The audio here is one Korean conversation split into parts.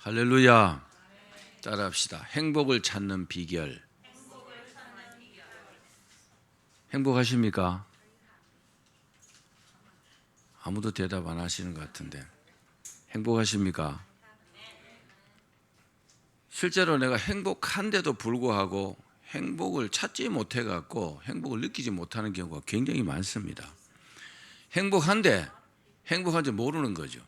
할렐루야. 따라합시다. 행복을 찾는 비결. 행복하십니까? 아무도 대답 안 하시는 것 같은데. 행복하십니까? 실제로 내가 행복한데도 불구하고 행복을 찾지 못해 갖고 행복을 느끼지 못하는 경우가 굉장히 많습니다. 행복한데 행복한지 모르는 거죠.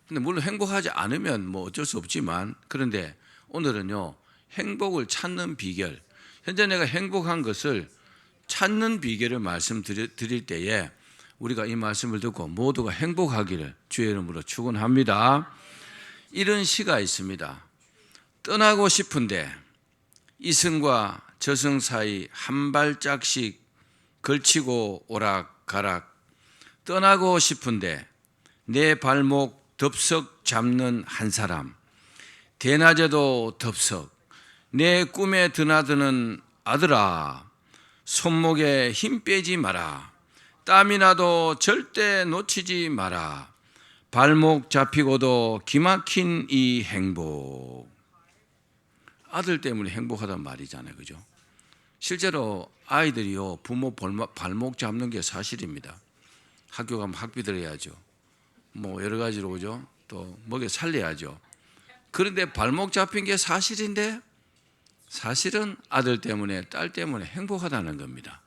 근데 물론 행복하지 않으면 뭐 어쩔 수 없지만, 그런데 오늘은요, 행복을 찾는 비결, 현재 내가 행복한 것을 찾는 비결을 말씀드릴 때에 우리가 이 말씀을 듣고 모두가 행복하기를 주의 이름으로 축원합니다. 이런 시가 있습니다. 떠나고 싶은데 이승과 저승 사이 한 발짝씩 걸치고 오락가락, 떠나고 싶은데 내 발목 덥석 잡는 한 사람, 대낮에도 덥석 내 꿈에 드나드는 아들아, 손목에 힘 빼지 마라. 땀이 나도 절대 놓치지 마라. 발목 잡히고도 기막힌 이 행복. 아들 때문에 행복하단 말이잖아요, 그죠? 실제로 아이들이요, 부모 발목 잡는 게 사실입니다. 학교 가면 학비 들어야죠. 뭐 여러 가지로, 그죠? 또 먹여 살려야죠. 그런데 발목 잡힌 게 사실인데, 사실은 아들 때문에, 딸 때문에 행복하다는 겁니다.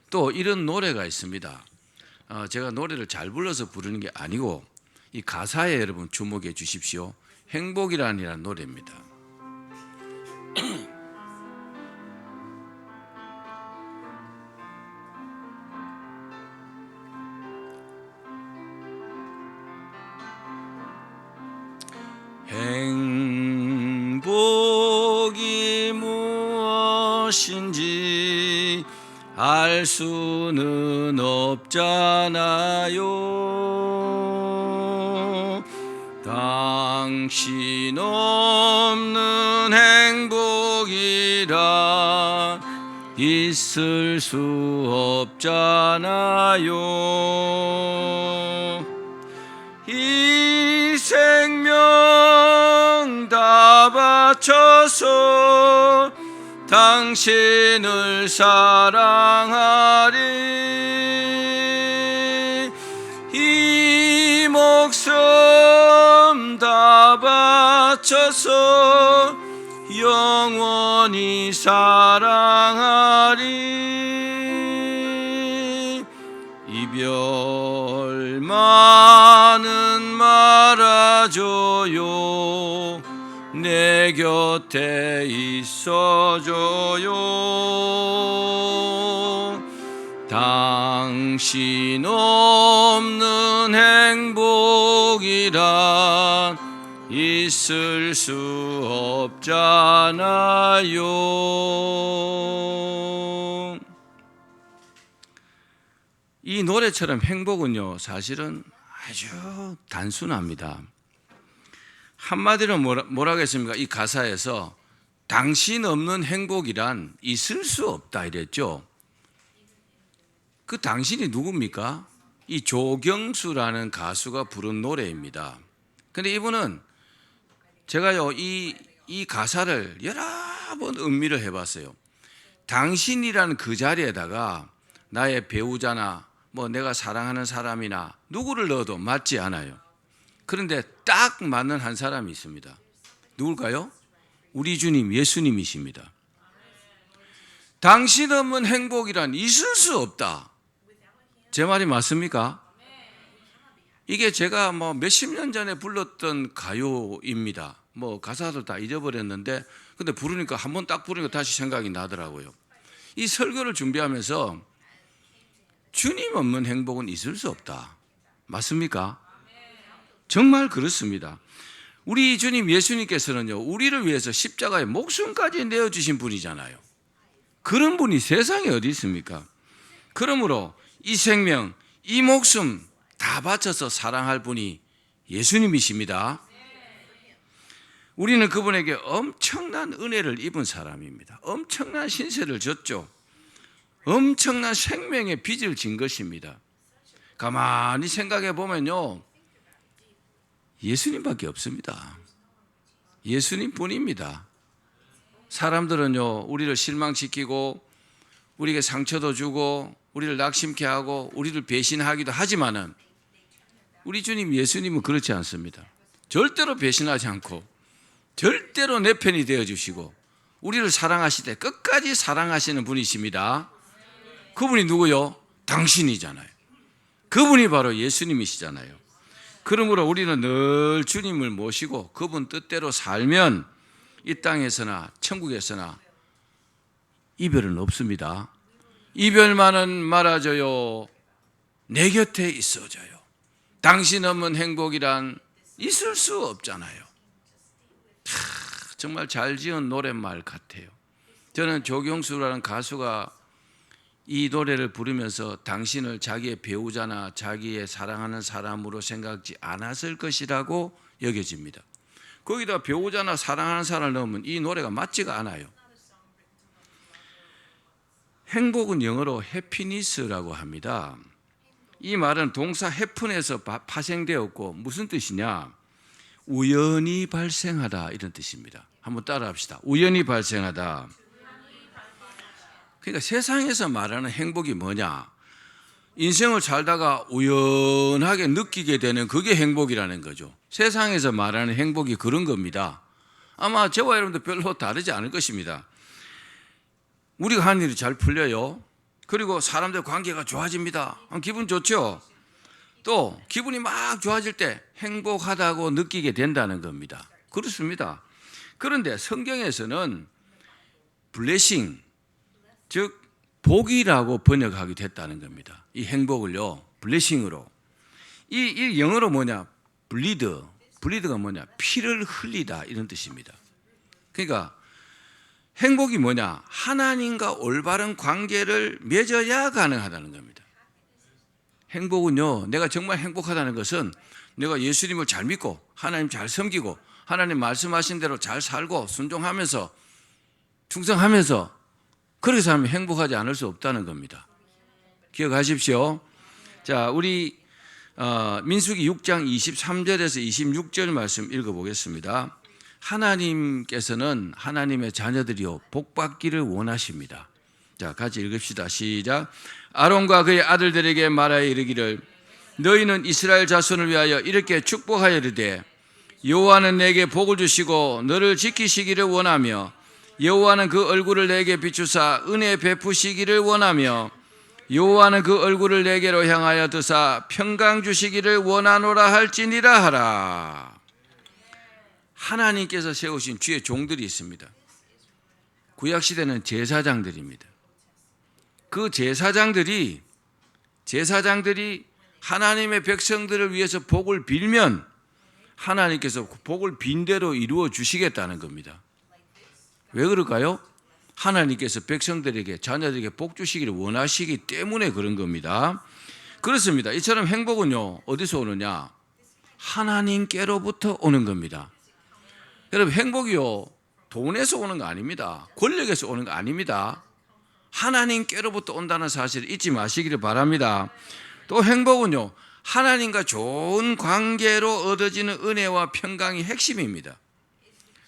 또 이런 노래가 있습니다. 제가 노래를 잘 불러서 부르는 게 아니고 이 가사에 여러분 주목해 주십시오. 행복이라는 노래입니다. 행복이 무엇인지 알 수는 없잖아요. 당신 없는 행복이란 있을 수 없잖아요. 이 생명 다 바쳐서 당신을 사랑하리. 이 목숨 다 바쳐서 영원히 사랑하리. 이별만은 말아줘요. 내 곁에 있어줘요. 당신 없는 행복이란 있을 수 없잖아요. 이 노래처럼 행복은요, 사실은 아주 단순합니다. 한마디로 뭐라 하겠습니까? 이 가사에서 당신 없는 행복이란 있을 수 없다 이랬죠. 그 당신이 누굽니까? 이 조경수라는 가수가 부른 노래입니다. 근데 이분은 제가요, 이 가사를 여러 번 음미를 해봤어요. 당신이라는 그 자리에다가 나의 배우자나 뭐 내가 사랑하는 사람이나 누구를 넣어도 맞지 않아요. 그런데 딱 맞는 한 사람이 있습니다. 누굴까요? 우리 주님 예수님이십니다. 당신 없는 행복이란 있을 수 없다. 제 말이 맞습니까? 이게 제가 뭐 몇십 년 전에 불렀던 가요입니다. 뭐 가사도 다 잊어버렸는데, 근데 부르니까 한번 딱 부르니까 다시 생각이 나더라고요. 이 설교를 준비하면서 주님 없는 행복은 있을 수 없다. 맞습니까? 정말 그렇습니다. 우리 주님 예수님께서는요, 우리를 위해서 십자가에 목숨까지 내어주신 분이잖아요. 그런 분이 세상에 어디 있습니까? 그러므로 이 생명, 이 목숨 다 바쳐서 사랑할 분이 예수님이십니다. 우리는 그분에게 엄청난 은혜를 입은 사람입니다. 엄청난 신세를 졌죠. 엄청난 생명의 빚을 진 것입니다. 가만히 생각해 보면요, 예수님밖에 없습니다. 예수님뿐입니다. 사람들은요, 우리를 실망시키고 우리에게 상처도 주고 우리를 낙심케 하고 우리를 배신하기도 하지만은 우리 주님 예수님은 그렇지 않습니다. 절대로 배신하지 않고 절대로 내 편이 되어주시고 우리를 사랑하시되 끝까지 사랑하시는 분이십니다. 그분이 누구요? 당신이잖아요. 그분이 바로 예수님이시잖아요. 그러므로 우리는 늘 주님을 모시고 그분 뜻대로 살면 이 땅에서나 천국에서나 이별은 없습니다. 이별만은 말아줘요. 내 곁에 있어줘요. 당신 없는 행복이란 있을 수 없잖아요. 정말 잘 지은 노랫말 같아요. 저는 조경수라는 가수가 이 노래를 부르면서 당신을 자기의 배우자나 자기의 사랑하는 사람으로 생각지 않았을 것이라고 여겨집니다. 거기다 배우자나 사랑하는 사람을 넣으면 이 노래가 맞지가 않아요. 행복은 영어로 해피니스라고 합니다. 이 말은 동사 해픈에서 파생되었고 무슨 뜻이냐? 우연히 발생하다 이런 뜻입니다. 한번 따라 합시다. 우연히 발생하다. 그러니까 세상에서 말하는 행복이 뭐냐? 인생을 살다가 우연하게 느끼게 되는 그게 행복이라는 거죠. 세상에서 말하는 행복이 그런 겁니다. 아마 저와 여러분도 별로 다르지 않을 것입니다. 우리가 하는 일이 잘 풀려요. 그리고 사람들 관계가 좋아집니다. 기분 좋죠? 또 기분이 막 좋아질 때 행복하다고 느끼게 된다는 겁니다. 그렇습니다. 그런데 성경에서는 블레싱, 즉 복이라고 번역하게 됐다는 겁니다. 이 행복을요, 블레싱으로. 이 영어로 뭐냐? 블리드. 블리드가 뭐냐? 피를 흘리다 이런 뜻입니다. 그러니까 행복이 뭐냐? 하나님과 올바른 관계를 맺어야 가능하다는 겁니다. 행복은요, 내가 정말 행복하다는 것은 내가 예수님을 잘 믿고 하나님 잘 섬기고 하나님 말씀하신 대로 잘 살고 순종하면서 충성하면서 그렇게 살면 행복하지 않을 수 없다는 겁니다. 기억하십시오. 자, 우리 민수기 6장 23절에서 26절 말씀 읽어보겠습니다. 하나님께서는 하나님의 자녀들이요 복받기를 원하십니다. 자, 같이 읽읍시다. 시작. 아론과 그의 아들들에게 말하여 이르기를 너희는 이스라엘 자손을 위하여 이렇게 축복하여 이르되 여호와는 내게 복을 주시고 너를 지키시기를 원하며 여호와는 그 얼굴을 내게 비추사 은혜 베푸시기를 원하며 여호와는 그 얼굴을 내게로 향하여 드사 평강 주시기를 원하노라 할지니라 하라. 하나님께서 세우신 주의 종들이 있습니다. 구약시대는 제사장들입니다. 그 제사장들이 하나님의 백성들을 위해서 복을 빌면 하나님께서 복을 빈 대로 이루어 주시겠다는 겁니다. 왜 그럴까요? 하나님께서 백성들에게 자녀들에게 복 주시기를 원하시기 때문에 그런 겁니다. 그렇습니다. 이처럼 행복은요 어디서 오느냐? 하나님께로부터 오는 겁니다. 여러분 행복이요 돈에서 오는 거 아닙니다. 권력에서 오는 거 아닙니다. 하나님께로부터 온다는 사실을 잊지 마시기를 바랍니다. 또 행복은요 하나님과 좋은 관계로 얻어지는 은혜와 평강이 핵심입니다.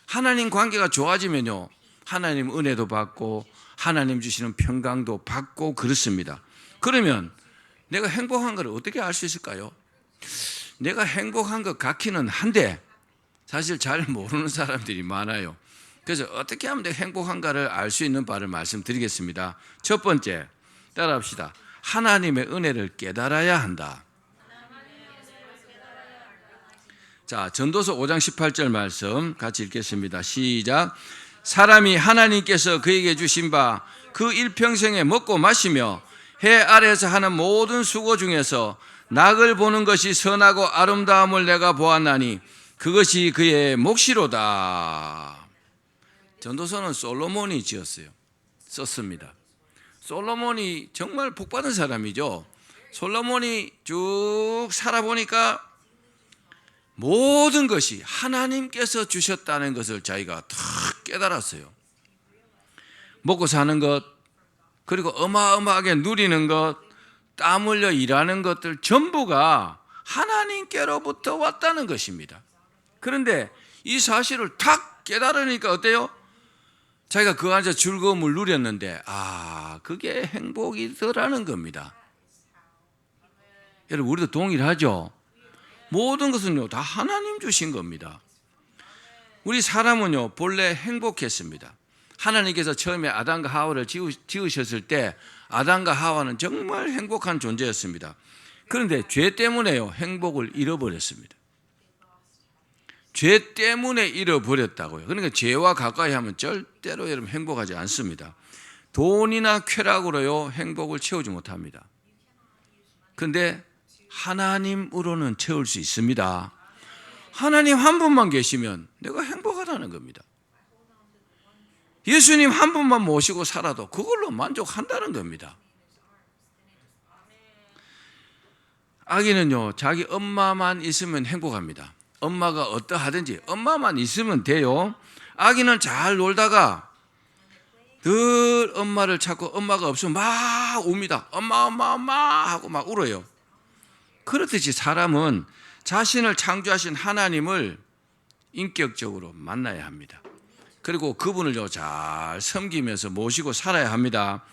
하나님 관계가 좋아지면요 하나님 은혜도 받고 하나님 주시는 평강도 받고 그렇습니다. 그러면 내가 행복한 걸 어떻게 알 수 있을까요? 내가 행복한 것 같기는 한데 사실 잘 모르는 사람들이 많아요. 그래서 어떻게 하면 내가 행복한가를 알 수 있는 바를 말씀드리겠습니다. 첫 번째, 따라합시다. 하나님의 은혜를 깨달아야 한다. 자, 전도서 5장 18절 말씀 같이 읽겠습니다. 시작. 사람이 하나님께서 그에게 주신 바 그 일평생에 먹고 마시며 해 아래에서 하는 모든 수고 중에서 낙을 보는 것이 선하고 아름다움을 내가 보았나니 그것이 그의 몫이로다. 전도서는 솔로몬이 지었어요. 썼습니다. 솔로몬이 정말 복받은 사람이죠. 솔로몬이 쭉 살아보니까 모든 것이 하나님께서 주셨다는 것을 자기가 탁 깨달았어요. 먹고 사는 것, 그리고 어마어마하게 누리는 것, 땀 흘려 일하는 것들 전부가 하나님께로부터 왔다는 것입니다. 그런데 이 사실을 탁 깨달으니까 어때요? 자기가 그 안에서 즐거움을 누렸는데 그게 행복이더라는 겁니다. 여러분 우리도 동일하죠? 모든 것은요 다 하나님 주신 겁니다. 우리 사람은요 본래 행복했습니다. 하나님께서 처음에 아담과 하와를 지으셨을 때 아담과 하와는 정말 행복한 존재였습니다. 그런데 죄 때문에요 행복을 잃어버렸습니다. 죄 때문에 잃어버렸다고요. 그러니까 죄와 가까이 하면 절대로 여러분 행복하지 않습니다. 돈이나 쾌락으로요 행복을 채우지 못합니다. 그런데 하나님으로는 채울 수 있습니다. 하나님 한 분만 계시면 내가 행복하다는 겁니다. 예수님 한 분만 모시고 살아도 그걸로 만족한다는 겁니다. 아기는요 자기 엄마만 있으면 행복합니다. 엄마가 어떠하든지 엄마만 있으면 돼요. 아기는 잘 놀다가 늘 엄마를 찾고 엄마가 없으면 막 웁니다. 엄마 엄마 엄마 하고 막 울어요. 그렇듯이 사람은 자신을 창조하신 하나님을 인격적으로 만나야 합니다. 그리고 그분을요 잘 섬기면서 모시고 살아야 합니다.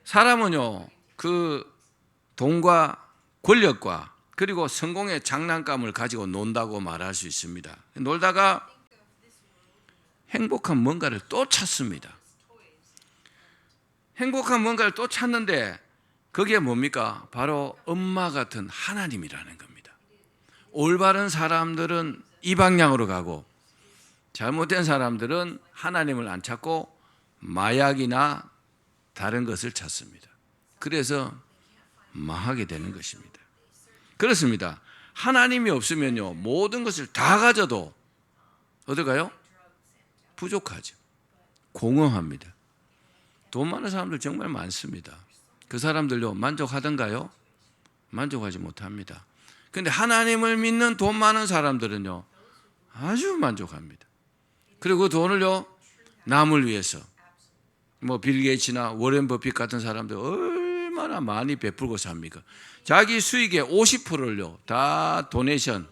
사람은요 그 돈과 권력과 그리고 성공의 장난감을 가지고 논다고 말할 수 있습니다. 놀다가 행복한 뭔가를 또 찾습니다. 행복한 뭔가를 또 찾는데 그게 뭡니까? 바로 엄마 같은 하나님이라는 겁니다. 올바른 사람들은 이 방향으로 가고 잘못된 사람들은 하나님을 안 찾고 마약이나 다른 것을 찾습니다. 그래서 망하게 되는 것입니다. 그렇습니다. 하나님이 없으면요 모든 것을 다 가져도 어떨까요? 부족하죠. 공허합니다. 돈 많은 사람들 정말 많습니다. 그 사람들요 만족하던가요? 만족하지 못합니다. 그런데 하나님을 믿는 돈 많은 사람들은요 아주 만족합니다. 그리고 그 돈을요 남을 위해서 빌 게이츠나 워렌 버핏 같은 사람들 얼마나 많이 베풀고 삽니까? 자기 수익의 50%를요 다 도네이션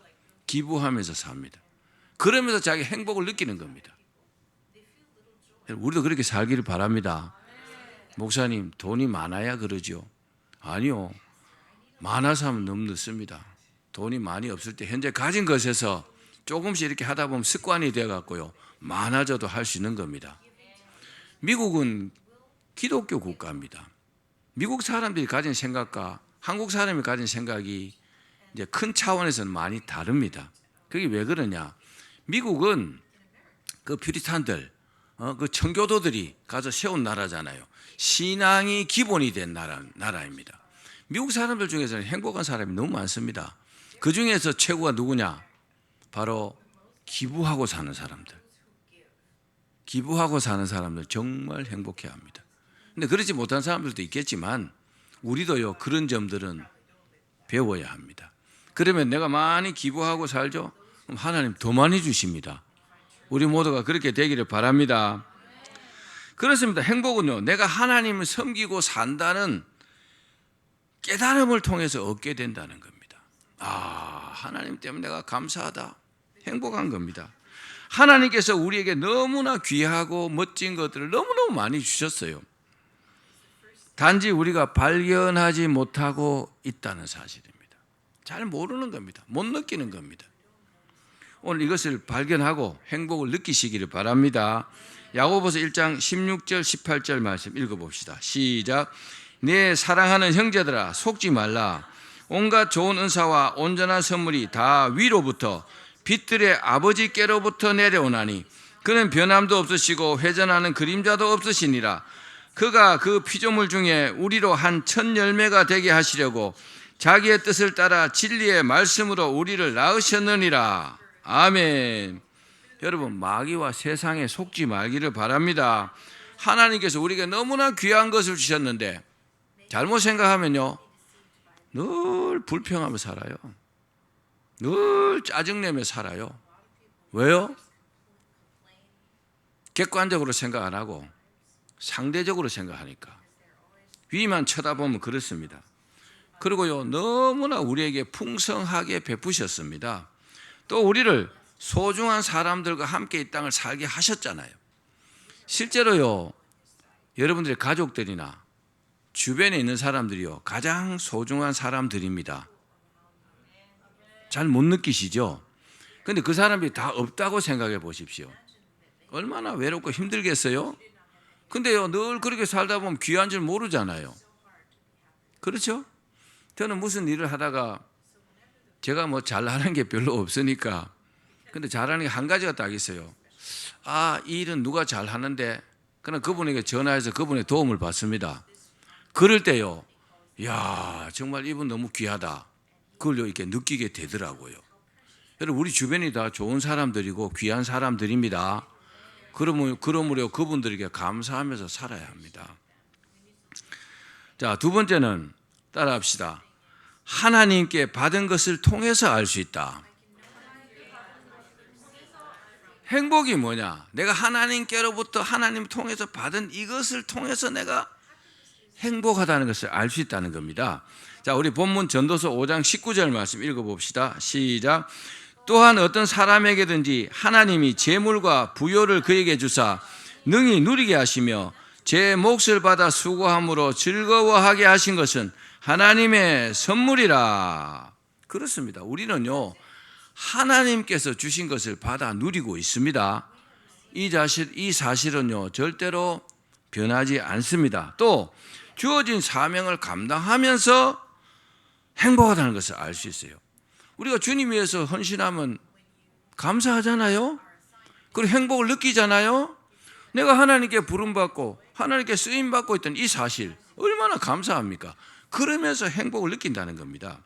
기부하면서 삽니다. 그러면서 자기 행복을 느끼는 겁니다. 우리도 그렇게 살기를 바랍니다. 목사님 돈이 많아야 그러죠? 아니요. 많아서 하면 너무 늦습니다. 돈이 많이 없을 때 현재 가진 것에서 조금씩 이렇게 하다 보면 습관이 되어갖고요 많아져도 할 수 있는 겁니다. 미국은 기독교 국가입니다. 미국 사람들이 가진 생각과 한국 사람이 가진 생각이 이제 큰 차원에서는 많이 다릅니다. 그게 왜 그러냐? 미국은 그 퓨리탄들, 그 청교도들이 가서 세운 나라잖아요. 신앙이 기본이 된 나라입니다. 미국 사람들 중에서는 행복한 사람이 너무 많습니다. 그 중에서 최고가 누구냐? 바로 기부하고 사는 사람들. 기부하고 사는 사람들 정말 행복해 합니다. 근데 그렇지 못한 사람들도 있겠지만 우리도요 그런 점들은 배워야 합니다. 그러면 내가 많이 기부하고 살죠? 그럼 하나님 더 많이 주십니다. 우리 모두가 그렇게 되기를 바랍니다. 그렇습니다. 행복은요 내가 하나님을 섬기고 산다는 깨달음을 통해서 얻게 된다는 겁니다. 하나님 때문에 내가 감사하다. 행복한 겁니다. 하나님께서 우리에게 너무나 귀하고 멋진 것들을 너무너무 많이 주셨어요. 단지 우리가 발견하지 못하고 있다는 사실입니다. 잘 모르는 겁니다. 못 느끼는 겁니다. 오늘 이것을 발견하고 행복을 느끼시기를 바랍니다. 야고보서 1장 16절 18절 말씀 읽어봅시다. 시작. 내 사랑하는 형제들아 속지 말라. 온갖 좋은 은사와 온전한 선물이 다 위로부터 빛들의 아버지께로부터 내려오나니 그는 변함도 없으시고 회전하는 그림자도 없으시니라. 그가 그 피조물 중에 우리로 한 첫 열매가 되게 하시려고 자기의 뜻을 따라 진리의 말씀으로 우리를 낳으셨느니라. 아멘. 여러분 마귀와 세상에 속지 말기를 바랍니다. 하나님께서 우리에게 너무나 귀한 것을 주셨는데 잘못 생각하면요 늘 불평하며 살아요. 늘 짜증내며 살아요. 왜요? 객관적으로 생각 안 하고 상대적으로 생각하니까. 위만 쳐다보면 그렇습니다. 그리고요 너무나 우리에게 풍성하게 베푸셨습니다. 또 우리를 소중한 사람들과 함께 이 땅을 살게 하셨잖아요. 실제로요, 여러분들의 가족들이나 주변에 있는 사람들이요, 가장 소중한 사람들입니다. 잘 못 느끼시죠? 근데 그 사람들이 다 없다고 생각해 보십시오. 얼마나 외롭고 힘들겠어요? 근데요, 늘 그렇게 살다 보면 귀한 줄 모르잖아요. 그렇죠? 저는 무슨 일을 하다가 제가 뭐 잘하는 게 별로 없으니까, 근데 잘하는 게 한 가지가 딱 있어요. 아, 이 일은 누가 잘하는데, 그럼 그분에게 전화해서 그분의 도움을 받습니다. 그럴 때요, 야, 정말 이분 너무 귀하다. 그걸 이렇게 느끼게 되더라고요. 여러분, 우리 주변이 다 좋은 사람들이고 귀한 사람들입니다. 그러므로 그분들에게 감사하면서 살아야 합니다. 자, 두 번째는 따라합시다. 하나님께 받은 것을 통해서 알 수 있다. 행복이 뭐냐? 내가 하나님께로부터 하나님 통해서 받은 이것을 통해서 내가 행복하다는 것을 알 수 있다는 겁니다. 자, 우리 본문 전도서 5장 19절 말씀 읽어봅시다. 시작. 또한 어떤 사람에게든지 하나님이 재물과 부요를 그에게 주사 능히 누리게 하시며 제 몫을 받아 수고함으로 즐거워하게 하신 것은 하나님의 선물이라. 그렇습니다. 우리는요, 하나님께서 주신 것을 받아 누리고 있습니다. 이 사실은요, 절대로 변하지 않습니다. 또 주어진 사명을 감당하면서 행복하다는 것을 알 수 있어요. 우리가 주님 위해서 헌신하면 감사하잖아요. 그리고 행복을 느끼잖아요. 내가 하나님께 부름받고 하나님께 쓰임받고 있던 이 사실 얼마나 감사합니까? 그러면서 행복을 느낀다는 겁니다.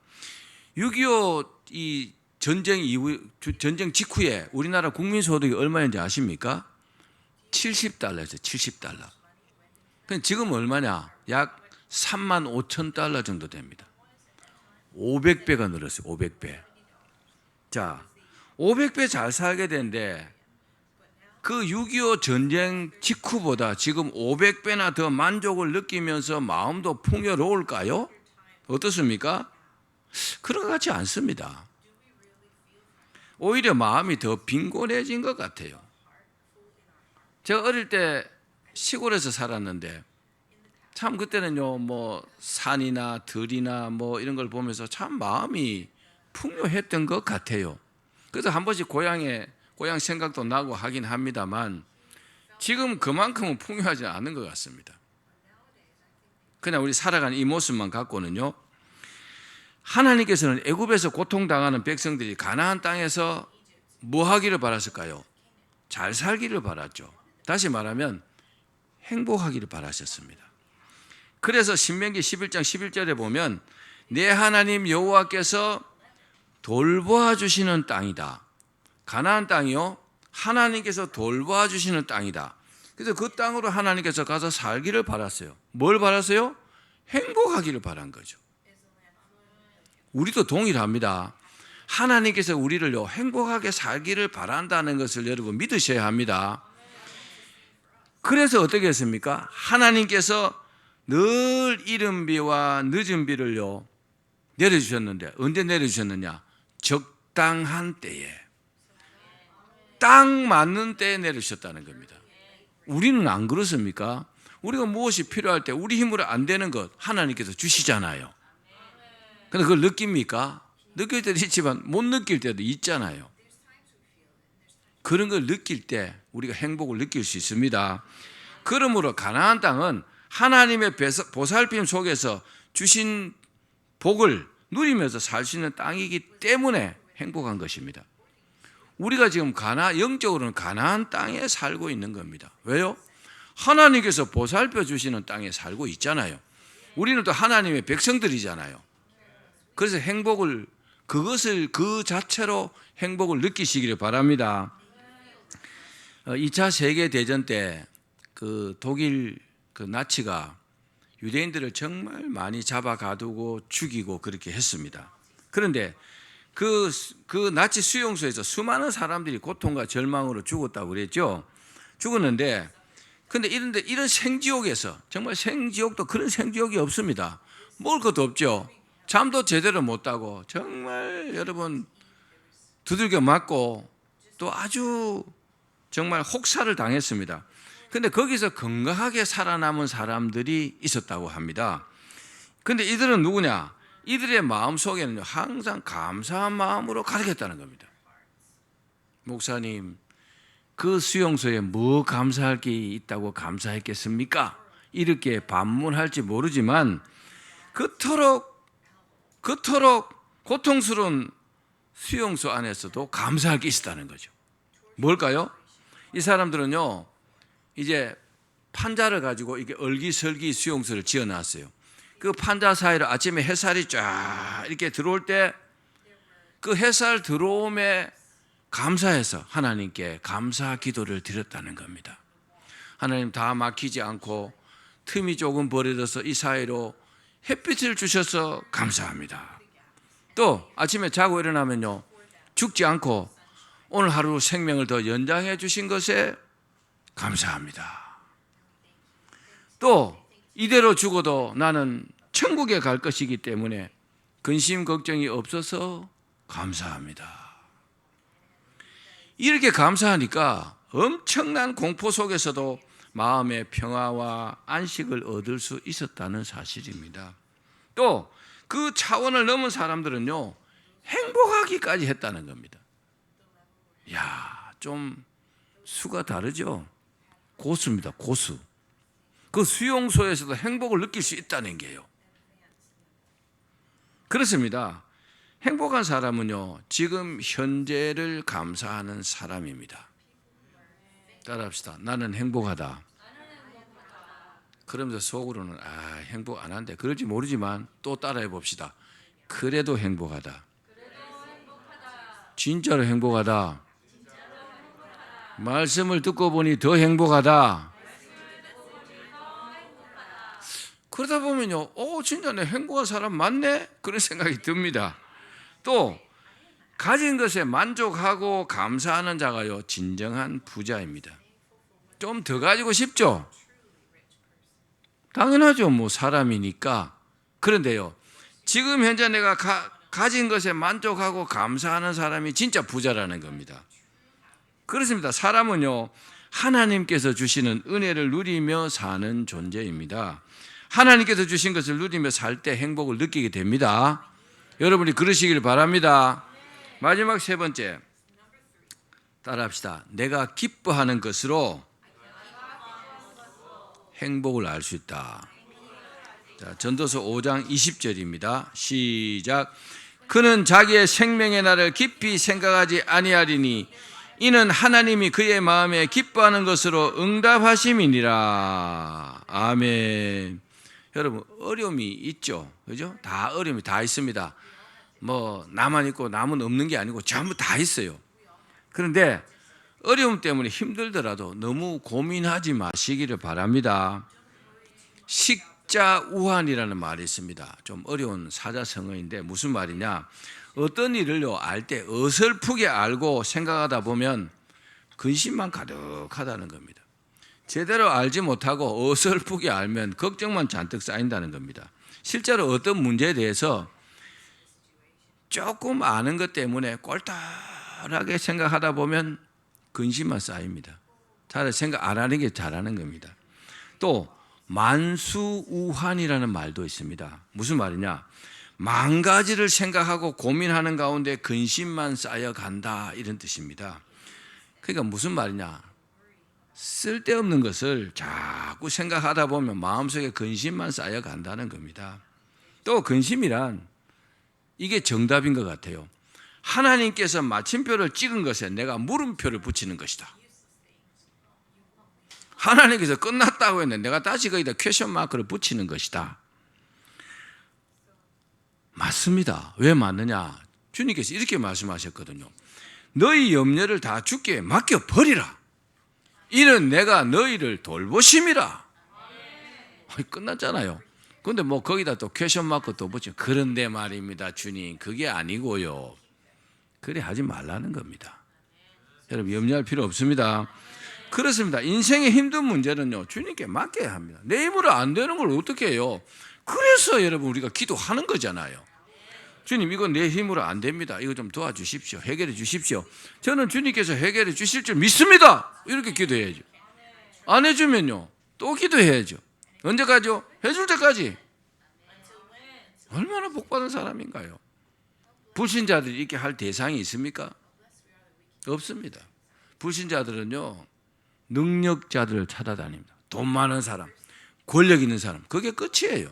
6.25 이 전쟁 직후에 우리나라 국민소득이 얼마인지 아십니까? 70달러였어요. 70달러. 지금 얼마냐? 약 3만 5천 달러 정도 됩니다. 500배가 늘었어요. 500배. 자, 500배 잘 살게 되는데 그 6.25 전쟁 직후보다 지금 500배나 더 만족을 느끼면서 마음도 풍요로울까요? 어떻습니까? 그런 것 같지 않습니다. 오히려 마음이 더 빈곤해진 것 같아요. 제가 어릴 때 시골에서 살았는데 참 그때는요, 뭐 산이나 들이나 뭐 이런 걸 보면서 참 마음이 풍요했던 것 같아요. 그래서 한 번씩 고향 생각도 나고 하긴 합니다만 지금 그만큼은 풍요하지 않은 것 같습니다. 그냥 우리 살아가는 이 모습만 갖고는요, 하나님께서는 애굽에서 고통당하는 백성들이 가나안 땅에서 뭐 하기를 바랐을까요? 잘 살기를 바랐죠. 다시 말하면 행복하기를 바라셨습니다. 그래서 신명기 11장 11절에 보면 내 하나님 여호와께서 돌보아 주시는 땅이다. 가나안 땅이요, 하나님께서 돌보아 주시는 땅이다. 그래서 그 땅으로 하나님께서 가서 살기를 바랐어요. 뭘 바랐어요? 행복하기를 바란 거죠. 우리도 동일합니다. 하나님께서 우리를요, 행복하게 살기를 바란다는 것을 여러분 믿으셔야 합니다. 그래서 어떻게 했습니까? 하나님께서 늘 이른 비와 늦은 비를요 내려주셨는데, 언제 내려주셨느냐? 적당한 때에, 딱 맞는 때에 내려주셨다는 겁니다. 우리는 안 그렇습니까? 우리가 무엇이 필요할 때 우리 힘으로 안 되는 것 하나님께서 주시잖아요. 근데 그걸 느낍니까? 느낄 때도 있지만 못 느낄 때도 있잖아요. 그런 걸 느낄 때 우리가 행복을 느낄 수 있습니다. 그러므로 가나안 땅은 하나님의 보살핌 속에서 주신 복을 누리면서 살 수 있는 땅이기 때문에 행복한 것입니다. 우리가 지금 영적으로는 가나안 땅에 살고 있는 겁니다. 왜요? 하나님께서 보살펴 주시는 땅에 살고 있잖아요. 우리는 또 하나님의 백성들이잖아요. 그래서 그 자체로 행복을 느끼시기를 바랍니다. 2차 세계대전 때 그 독일 그 나치가 유대인들을 정말 많이 잡아가두고 죽이고 그렇게 했습니다. 그런데 그 나치 수용소에서 수많은 사람들이 고통과 절망으로 죽었다고 그랬죠. 죽었는데, 근데 이런 생지옥에서, 정말 생지옥도 그런 생지옥이 없습니다. 먹을 것도 없죠. 잠도 제대로 못 자고 정말 여러분 두들겨 맞고 또 아주 정말 혹사를 당했습니다. 근데 거기서 건강하게 살아남은 사람들이 있었다고 합니다. 근데 이들은 누구냐? 이들의 마음속에는 항상 감사한 마음으로 가득했다는 겁니다. 목사님, 그 수용소에 뭐 감사할 게 있다고 감사했겠습니까? 이렇게 반문할지 모르지만 그토록 고통스러운 수용소 안에서도 감사할 게 있었다는 거죠. 뭘까요? 이 사람들은요, 이제 판자를 가지고 이게 얼기설기 수용소를 지어놨어요. 그 판자 사이로 아침에 햇살이 쫙 이렇게 들어올 때 그 햇살 들어옴에 감사해서 하나님께 감사 기도를 드렸다는 겁니다. 하나님, 다 막히지 않고 틈이 조금 벌어져서 이 사이로 햇빛을 주셔서 감사합니다. 또 아침에 자고 일어나면요, 죽지 않고 오늘 하루 생명을 더 연장해 주신 것에 감사합니다. 또 이대로 죽어도 나는 천국에 갈 것이기 때문에 근심 걱정이 없어서 감사합니다. 이렇게 감사하니까 엄청난 공포 속에서도 마음의 평화와 안식을 얻을 수 있었다는 사실입니다. 또 그 차원을 넘은 사람들은요, 행복하기까지 했다는 겁니다. 이야, 좀 수가 다르죠? 고수입니다, 고수. 그 수용소에서도 행복을 느낄 수 있다는 게요. 그렇습니다. 행복한 사람은요, 지금 현재를 감사하는 사람입니다. 따라합시다. 나는 행복하다. 그러면서 속으로는 행복 안 한대. 그럴지 모르지만 또 따라해 봅시다. 그래도 행복하다. 진짜로 행복하다. 말씀을 듣고 보니 더 행복하다. 그러다 보면요, 진짜 내 행복한 사람 맞네? 그런 생각이 듭니다. 또 가진 것에 만족하고 감사하는 자가요, 진정한 부자입니다. 좀 더 가지고 싶죠? 당연하죠. 뭐 사람이니까. 그런데요, 지금 현재 내가 가진 것에 만족하고 감사하는 사람이 진짜 부자라는 겁니다. 그렇습니다. 사람은요, 하나님께서 주시는 은혜를 누리며 사는 존재입니다. 하나님께서 주신 것을 누리며 살 때 행복을 느끼게 됩니다. 여러분이 그러시길 바랍니다. 마지막 세 번째, 따라합시다. 내가 기뻐하는 것으로 행복을 알 수 있다. 자, 전도서 5장 20절입니다. 시작. 그는 자기의 생명의 날을 깊이 생각하지 아니하리니 이는 하나님이 그의 마음에 기뻐하는 것으로 응답하심이니라. 아멘. 여러분, 어려움이 있죠, 그죠? 다 어려움이 다 있습니다. 뭐 나만 있고 남은 없는 게 아니고 전부 다 있어요. 그런데 어려움 때문에 힘들더라도 너무 고민하지 마시기를 바랍니다. 식자우환이라는 말이 있습니다. 좀 어려운 사자성어인데 무슨 말이냐? 어떤 일을요, 알 때 어설프게 알고 생각하다 보면 근심만 가득하다는 겁니다. 제대로 알지 못하고 어설프게 알면 걱정만 잔뜩 쌓인다는 겁니다. 실제로 어떤 문제에 대해서 조금 아는 것 때문에 꼴똘하게 생각하다 보면 근심만 쌓입니다. 차라리 생각 안 하는 게 잘하는 겁니다. 또 만수우환이라는 말도 있습니다. 무슨 말이냐? 만 가지를 생각하고 고민하는 가운데 근심만 쌓여간다, 이런 뜻입니다. 그러니까 무슨 말이냐? 쓸데없는 것을 자꾸 생각하다 보면 마음속에 근심만 쌓여간다는 겁니다. 또 근심이란 이게 정답인 것 같아요. 하나님께서 마침표를 찍은 것에 내가 물음표를 붙이는 것이다. 하나님께서 끝났다고 했는데 내가 다시 거기다 퀘션 마크를 붙이는 것이다. 맞습니다. 왜 맞느냐? 주님께서 이렇게 말씀하셨거든요. 너희 염려를 다 주께 맡겨버리라. 이는 내가 너희를 돌보심이라. 끝났잖아요. 근데 뭐 거기다 또 퀘션 마크 또 붙여. 그런데 말입니다, 주님. 그게 아니고요. 그래 하지 말라는 겁니다. 여러분, 염려할 필요 없습니다. 그렇습니다. 인생의 힘든 문제는요, 주님께 맡겨야 합니다. 내 힘으로 안 되는 걸 어떻게 해요? 그래서 여러분, 우리가 기도하는 거잖아요. 주님 이거 내 힘으로 안 됩니다. 이거 좀 도와주십시오. 해결해 주십시오. 저는 주님께서 해결해 주실 줄 믿습니다. 이렇게 기도해야죠. 안 해주면요 또 기도해야죠. 언제까지요? 해줄 때까지. 얼마나 복받은 사람인가요? 불신자들이 이렇게 할 대상이 있습니까? 없습니다. 불신자들은요 능력자들을 찾아다닙니다. 돈 많은 사람, 권력 있는 사람, 그게 끝이에요.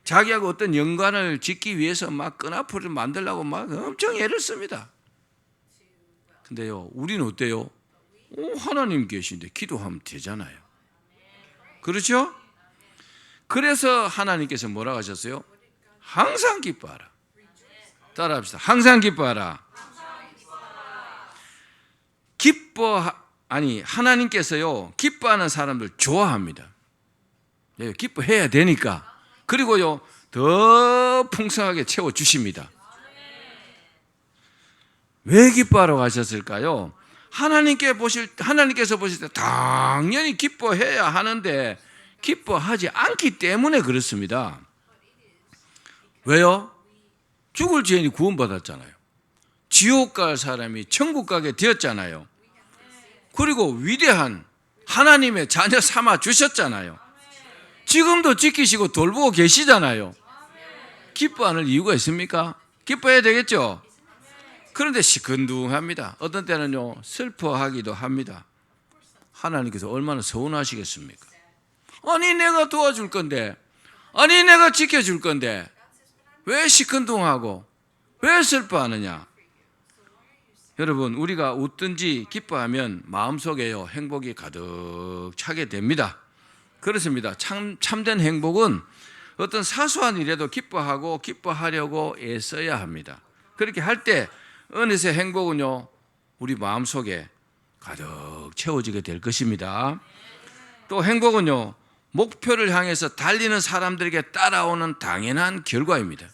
자기하고 어떤 연관을 짓기 위해서 막 끈앞을 만들려고 막 엄청 애를 씁니다. 근데요 우리는 어때요? 하나님 계신데 기도하면 되잖아요. 그렇죠? 그래서 하나님께서 뭐라고 하셨어요? 항상 기뻐하라. 따라합시다. 항상 기뻐하라. 하나님께서요 기뻐하는 사람들 좋아합니다. 기뻐해야 되니까. 그리고요 더 풍성하게 채워주십니다. 왜 기뻐하라고 하셨을까요? 하나님께서 보실 때 당연히 기뻐해야 하는데 기뻐하지 않기 때문에 그렇습니다. 왜요? 죽을 죄인이 구원받았잖아요. 지옥 갈 사람이 천국 가게 되었잖아요. 그리고 위대한 하나님의 자녀 삼아 주셨잖아요. 지금도 지키시고 돌보고 계시잖아요. 기뻐 안 할 이유가 있습니까? 기뻐해야 되겠죠? 그런데 시큰둥합니다. 어떤 때는요 슬퍼하기도 합니다. 하나님께서 얼마나 서운하시겠습니까? 아니 내가 도와줄 건데, 아니 내가 지켜줄 건데 왜 시큰둥하고 왜 슬퍼하느냐? 여러분 우리가 웃든지 기뻐하면 마음속에요 행복이 가득 차게 됩니다. 그렇습니다. 참된 행복은 어떤 사소한 일에도 기뻐하고 기뻐하려고 애써야 합니다. 그렇게 할 때 어느새 행복은요 우리 마음속에 가득 채워지게 될 것입니다. 또 행복은요 목표를 향해서 달리는 사람들에게 따라오는 당연한 결과입니다.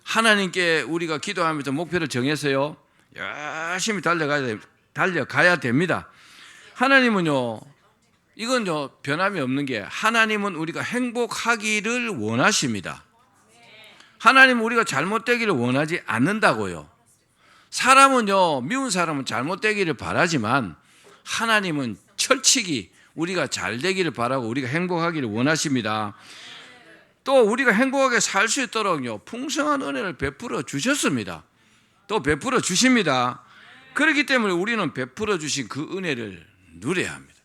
하나님께 우리가 기도하면서 목표를 정해서요 열심히 달려가야 됩니다. 하나님은요 이건요 변함이 없는 게 하나님은 우리가 행복하기를 원하십니다. 하나님은 우리가 잘못되기를 원하지 않는다고요. 사람은요 미운 사람은 잘못되기를 바라지만 하나님은 철칙이 우리가 잘 되기를 바라고 우리가 행복하기를 원하십니다. 또 우리가 행복하게 살 수 있도록요 풍성한 은혜를 베풀어 주셨습니다. 또 베풀어 주십니다. 그렇기 때문에 우리는 베풀어 주신 그 은혜를 누려야 합니다.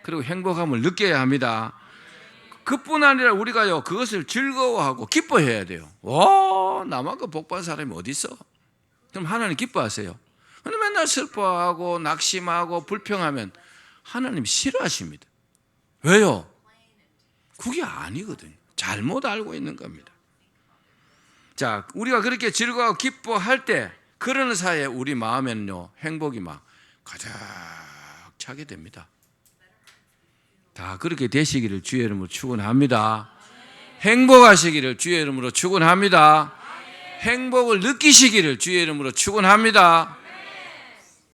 그리고 행복함을 느껴야 합니다. 그뿐 아니라 우리가요 그것을 즐거워하고 기뻐해야 돼요. 와 나만큼 복받은 사람이 어디 있어? 그럼 하나님 기뻐하세요. 근데 맨날 슬퍼하고 낙심하고 불평하면 하나님 싫어하십니다. 왜요? 그게 아니거든요. 잘못 알고 있는 겁니다. 자, 우리가 그렇게 즐거워하고 기뻐할 때 그러는 사이에 우리 마음에는요 행복이 막 가득 차게 됩니다. 다 그렇게 되시기를 주의 이름으로 축원합니다. 행복하시기를 주의 이름으로 축원합니다. 행복을 느끼시기를 주의 이름으로 축원합니다.